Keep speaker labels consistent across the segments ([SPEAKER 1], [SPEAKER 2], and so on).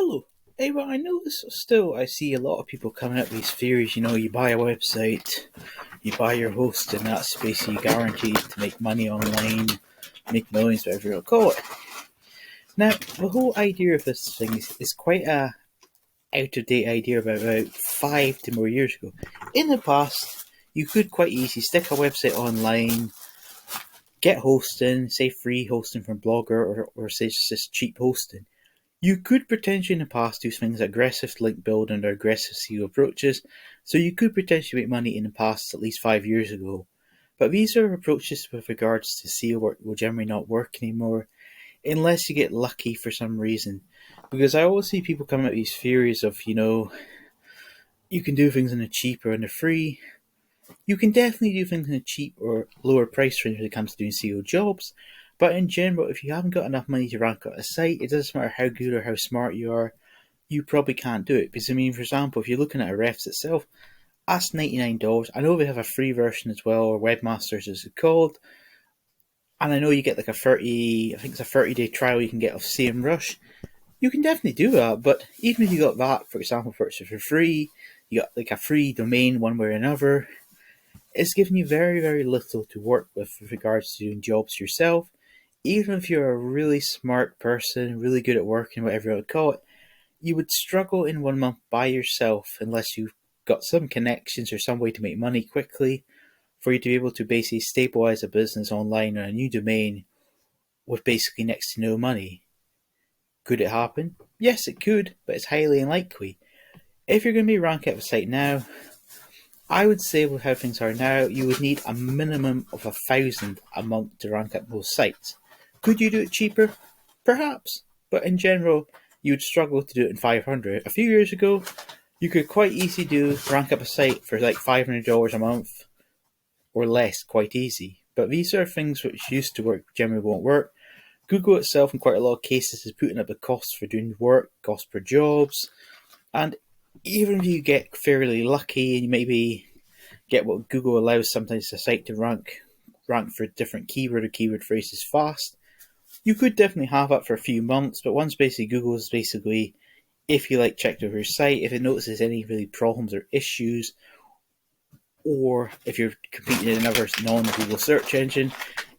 [SPEAKER 1] Hello. Hey, well, I notice still I see a lot of people coming up with these theories. You buy a website, you buy your host, and that's basically guaranteed to make money online, make millions, whatever you'll call it. Now, the whole idea of this thing is quite a out of date idea about 5 to more years ago. In the past, you could quite easily stick a website online, get hosting, say free hosting from Blogger or say just cheap hosting. You could potentially in the past do things like aggressive link building or aggressive SEO approaches, so you could potentially make money in the past at least 5 years ago. But these are approaches with regards to SEO work will generally not work anymore unless you get lucky for some reason. Because I always see people coming up with these theories of, you can do things in a cheap or in a free. You can definitely do things in a cheap or lower price range when it comes to doing SEO jobs, but in general, if you haven't got enough money to rank up a site, it doesn't matter how good or how smart you are, you probably can't do it. Because, for example, if you're looking at Ahrefs itself, that's $99. I know they have a free version as well, or Webmasters as it's called. And I know you get like I think it's a 30-day trial you can get of SEMrush. You can definitely do that, but even if you got that, for example, for free, you got like a free domain one way or another, it's giving you very, very little to work with regards to doing jobs yourself. Even if you're a really smart person, really good at working, whatever you would call it, you would struggle in 1 month by yourself unless you've got some connections or some way to make money quickly for you to be able to basically stabilize a business online on a new domain with basically next to no money. Could it happen? Yes, it could, but it's highly unlikely. If you're going to be ranking up a site now, I would say with how things are now, you would need a minimum of 1,000 a month to rank up most sites. Could you do it cheaper? Perhaps, but in general, you would struggle to do it in 500. A few years ago, you could quite easily rank up a site for like $500 a month or less, quite easy. But these are things which used to work, generally won't work. Google itself, in quite a lot of cases, is putting up the costs for doing work, cost per jobs, and even if you get fairly lucky and you maybe get what Google allows sometimes a site to rank for different keyword or keyword phrases fast, you could definitely have that for a few months, but once basically Google's basically, if you checked over your site, if it notices any really problems or issues, or if you're competing in another non-Google search engine,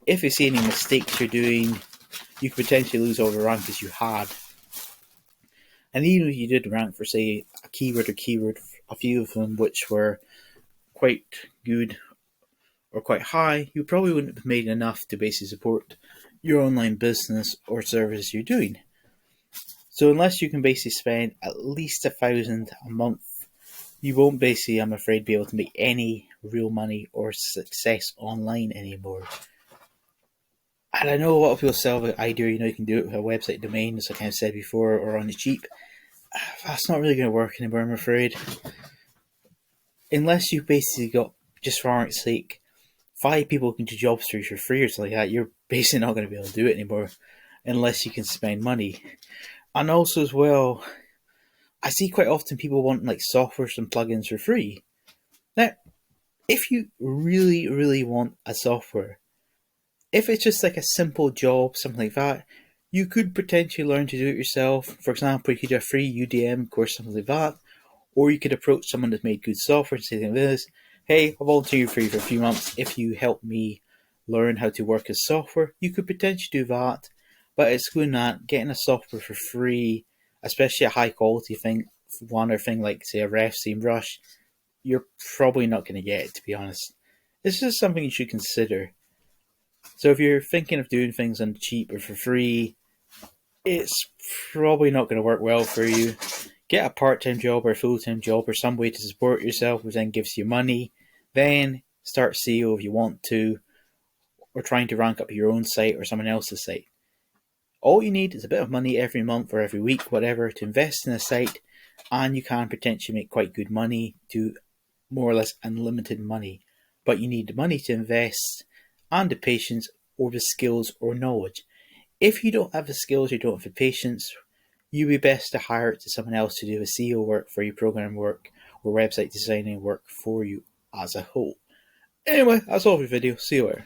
[SPEAKER 1] if they see any mistakes you're doing, you could potentially lose all the rankings you had. And even if you did rank for, say, a keyword, a few of them which were quite good or quite high, you probably wouldn't have made enough to basically support your online business or service you're doing. So unless you can basically spend at least 1,000 a month, you won't basically, I'm afraid, be able to make any real money or success online anymore. And I know a lot of people sell the idea, you can do it with a website domain, as I kind of said before, or on the cheap. That's not really going to work anymore, I'm afraid. Unless you've basically got, just for argument's sake, 5 people who can do jobs for you for free or something like that, you're basically not going to be able to do it anymore unless you can spend money. And also as well, I see quite often people want software and plugins for free. Now, if you really, really want a software, if it's just like a simple job, something like that, you could potentially learn to do it yourself. For example, you could do a free UDM course, something like that, or you could approach someone that's made good software and say to this, hey, I'll volunteer for you for a few months if you help me learn how to work as software. You could potentially do that, but excluding that, getting a software for free, especially a high quality thing, like say Ahrefs, SEMrush, you're probably not going to get it, to be honest. This is something you should consider. So if you're thinking of doing things on cheap or for free, it's probably not going to work well for you. Get a part-time job or a full-time job or some way to support yourself, which then gives you money. Then start SEO if you want to, or trying to rank up your own site or someone else's site. All you need is a bit of money every month or every week, whatever, to invest in a site, and you can potentially make quite good money, to more or less unlimited money. But you need the money to invest and the patience or the skills or knowledge. If you don't have the skills, you don't have the patience, you'd be best to hire it to someone else to do the SEO work for you, program work, or website designing work for you as a whole. Anyway, that's all for the video. See you later.